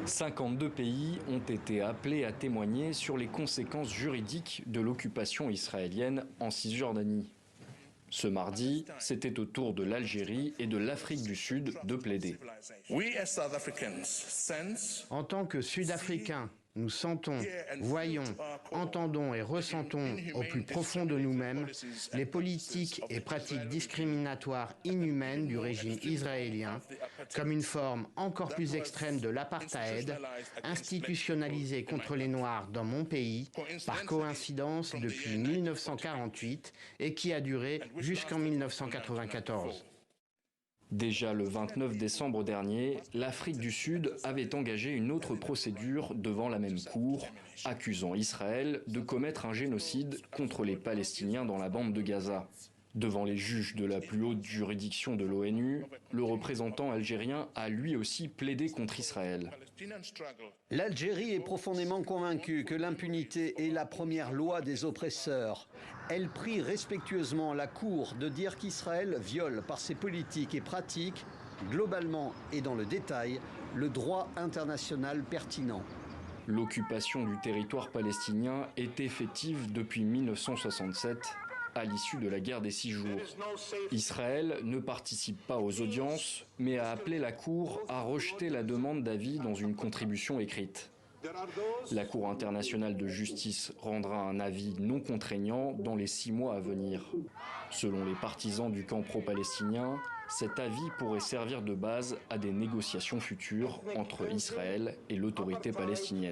52 pays ont été appelés à témoigner sur les conséquences juridiques de l'occupation israélienne en Cisjordanie. Ce mardi, c'était au tour de l'Algérie et de l'Afrique du Sud de plaider. En tant que Sud-Africains, nous sentons, voyons, entendons et ressentons au plus profond de nous-mêmes les politiques et pratiques discriminatoires inhumaines du régime israélien, comme une forme encore plus extrême de l'apartheid, institutionnalisée contre les Noirs dans mon pays, par coïncidence depuis 1948 et qui a duré jusqu'en 1994. Déjà le 29 décembre dernier, l'Afrique du Sud avait engagé une autre procédure devant la même cour, accusant Israël de commettre un génocide contre les Palestiniens dans la bande de Gaza. Devant les juges de la plus haute juridiction de l'ONU, le représentant algérien a lui aussi plaidé contre Israël. L'Algérie est profondément convaincue que l'impunité est la première loi des oppresseurs. Elle prie respectueusement la Cour de dire qu'Israël viole par ses politiques et pratiques, globalement et dans le détail, le droit international pertinent. L'occupation du territoire palestinien est effective depuis 1967. À l'issue de la guerre des 6 jours. Israël ne participe pas aux audiences, mais a appelé la Cour à rejeter la demande d'avis dans une contribution écrite. La Cour internationale de justice rendra un avis non contraignant dans les 6 mois à venir. Selon les partisans du camp pro-palestinien, cet avis pourrait servir de base à des négociations futures entre Israël et l'autorité palestinienne.